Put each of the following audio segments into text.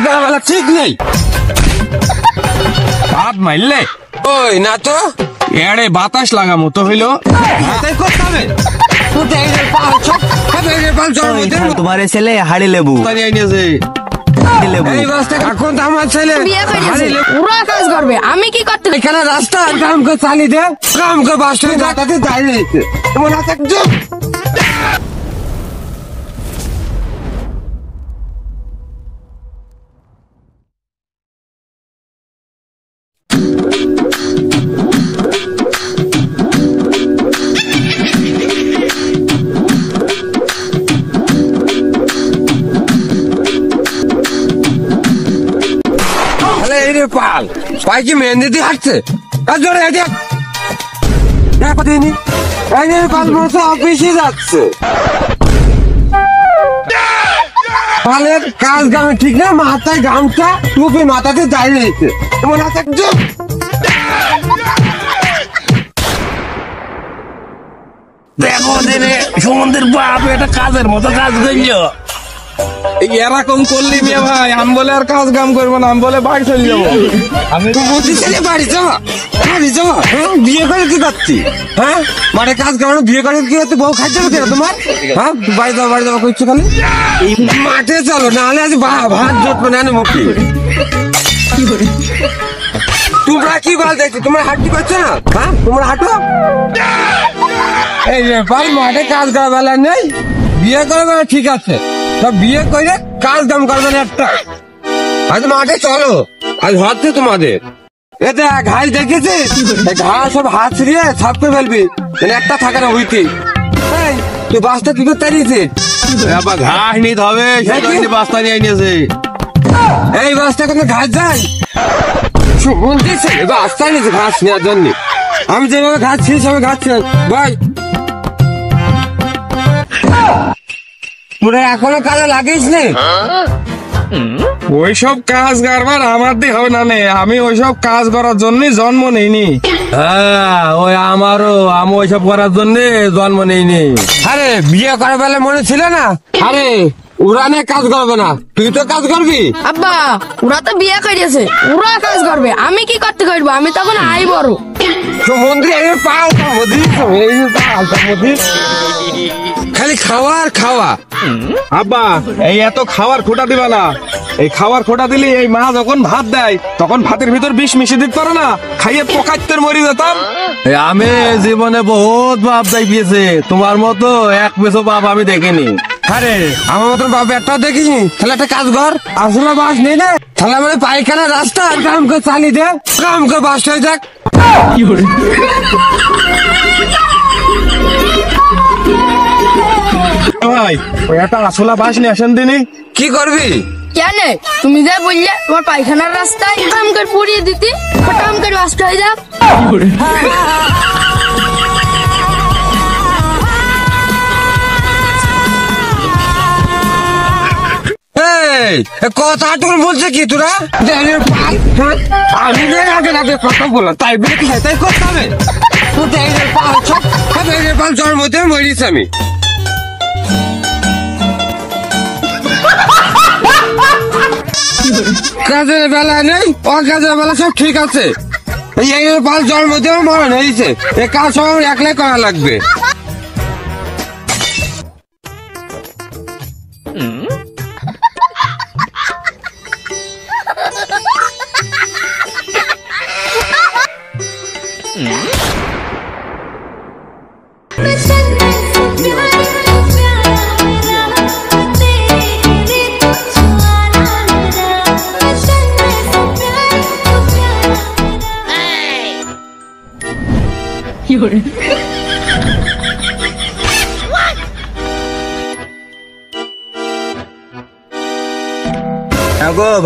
বেলা ঠিক নেই হাত মারলে ওই না তো এড়ে বাতাস লাগামো তো হইলো তাই করতে হবে তোমার ছেলে হাড়ি লেবু এই বাসটা এখন তো আমার ছেলে বিয়ে করে দিয়েছে। ওরা কাজ করবে আমি কি করতে এখানে রাস্তা কাম করে চালিয়ে দে কাম করে বাসটা দাঁড়াতে দাঁড়িয়ে তোমার হাতে একদম পাল পাই কি মেহেন্দি দিয়ে হাঁটছে জোরে হেঁটে পাল বলছে অফিসে যাচ্ছে পালের কাজ গামে ঠিক না মাথায় গামছা টুপি মাথাতে দাঁড়িয়ে রয়েছে তোমার হাতে একদম দেখো দিনে সমুদ্রের বাপ এটা কাজের মতো কাজ করলো এরকম করলি মিয়া ভাই আমি বলে আর কাজ কাম করবো না আমি বলে বাড়ি চলে যাবো আমি তো বলছি বাড়ি যাওয়া বিয়ে করে কি করছি হ্যাঁ মাঠে কাজ করানো বিয়ে করে কি করতে বউ খাই যাবে কেন তোমার হ্যাঁ বাড়ি যাওয়া করছো খালি মাঠে চলো নাহলে আজ ভাত জোটবে না মুখে তোমরা কি বল দেখছি তোমরা হাঁটতে পারছো না হ্যাঁ তোমরা হাঁটো এই যে ভাই মাঠে কাজ করা বেলা নেই বিয়ে করে বেলা ঠিক আছে সব বিয়ে করে কাজ দাম করবে না একটা আজ মাঠে চলো আজ হচ্ছে তোমাদের এতে ঘাস দেখেছিস ঘাস সব হাত ছিড়িয়ে ছাপ করে ফেলবি একটা থাকে না হইতে তুই বাসটা কি করতে দাঁড়িয়েছিস আবার ঘাস নিতে হবে বাস্তা নিয়ে নিয়েছে এই বাসটা কোনো ঘাস যায় শুনতেছে বাসটা নিয়েছে ঘাস নেওয়ার জন্য আমি যেভাবে ঘাস ছিঁড়ি সেভাবে ঘাস ছিঁড়ি ভাই তোরা এখনো কাজে লাগিস নে ওইসব কাজ কারবার আমার দিয়ে হবে না নে আমি ওইসব কাজ করার জন্য জন্ম নেইনি হ্যাঁ ওই আমারও আমি ওইসব করার জন্য জন্ম নেইনি আরে বিয়ে করার বেলা মনে ছিল না আরে উড়ানে কাজ করবে না তুই তো কাজ করবি আব্বা ওরা তো বিয়ে করেছে ওরা কাজ করবে আমি কি করতে করবো আমি তখন আই বড় সমুদ্রে খালি খাওয়া আর খাওয়া আব্বা এই এত খাওয়ার খোটা দিবা না এই খাওয়ার খোটা দিলে এই মা যখন ভাত দেয় তখন ভাতের ভিতর বিষ মিশিয়ে দিতে পারো না খাইয়ে পোকাত্তর মরি যেতাম আমি জীবনে বহুত বাপ যাই গিয়েছে তোমার মতো এক পেছো বাপ আমি দেখিনি আরে আমার মতন বাপ একটা দেখিনি তাহলে একটা কাজ কর আসলে বাস নেই না তাহলে মানে পায়খানা রাস্তা আর কাম করে চালিয়ে দে কাম করে বাস হয়ে যাক ভাই ওই একটা আসলা বাস নিয়ে আসেন দিনই কি করবি কেন তুমি যা বললে তোমার পায়খানার রাস্তায় কাম করে পুড়িয়ে দিতে কাম করে বাস্ট হয়ে যাক কথা তোর বলছে কি তোরা আমি আগে আগে কথা বললাম তাই বলে কি তাই করতে হবে জন্মতে মরিস আমি কাজের বেলা নেই অকাজের বেলা সব ঠিক আছে এই পাল জন্মতেও মরণ হয়েছে এ কাজ সব একলাই করা লাগবে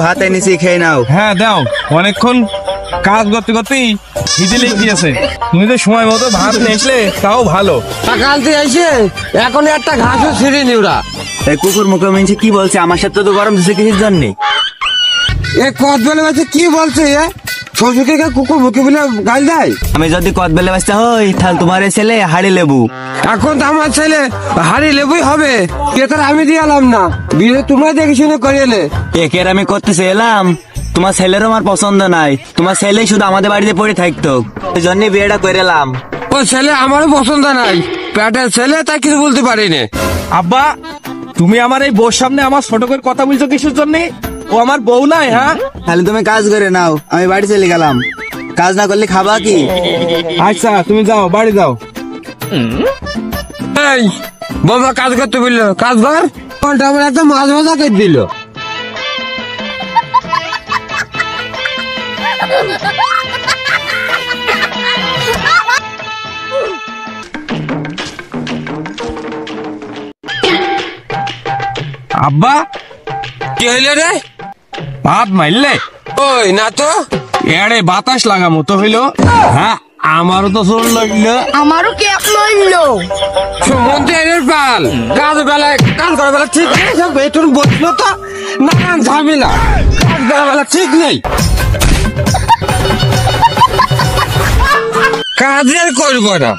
ভাত এনেছি খেয়ে নাও হ্যাঁ দাও অনেকক্ষণ কাজ করতে করতেই খিদে লেগে গিয়েছে তুমি তো সময় মতো ভাত নিয়ে আসলে তাও ভালো সকাল থেকে এসে এখন একটা ঘাসও ছিঁড়িনি ওরা এই কুকুর মুখে মিনছে কি বলছে আমার সাথে তো গরম দিচ্ছে কিসের জন্য এ কত বলে বলছে কি বলছে শ্বশুরকে কে কুকুর মুখে বলে গাল দেয়? আমি যদি কত বেলে বাঁচতে হই তাহলে তোমার এই ছেলে হাড়ি লেবু। এখন তো আমার ছেলে হাড়ি লেবুই হবে, পেতার আমি দিয়ে এলাম না, বিয়ে তোমরা দেখে শুনে করে এলে। একের আমি করতেছে এলাম, তোমার ছেলেরও আমার পছন্দ নাই, তোমার ছেলেই শুধু আমাদের বাড়িতে পড়ে থাকতো, এই জন্য বিয়েটা করে এলাম। ও ছেলে আমারও পছন্দ নাই, পেটের ছেলে তাই কিছু বলতে পারিনি। আব্বা, তুমি আমার এই বউর সামনে আমার ছোট করে কথা বলছো কিসের জন্য? ও আমার বউ নাই, হ্যাঁ? তাহলে তুমি কাজ করে নাও, আমি বাড়ি চলে গেলাম। কাজ না করলে খাবা কি? আচ্ছা তুমি যাও, বাড়ি যাও। এই বাবা কাজ করতে বললো, কাজ কর। ঘন্টা আমার একটা মাছ ভাজা কেটে দিল। আব্বা, কি হইলো রে? ভাত মারলে? ওই না তো, এড়ে বাতাস লাগামো তো হইলো। হ্যাঁ, আমারও তো জোর লাগলো। আমারও ক্যাপ মারলো। মন্ত্রীর পাল কাজ বেলায় কাজ করার বেলা ঠিক নেই, সব বেতন বসলো তো নানান ঝামেলা, কাজ করার বেলা ঠিক নেই, কাজের করবো না।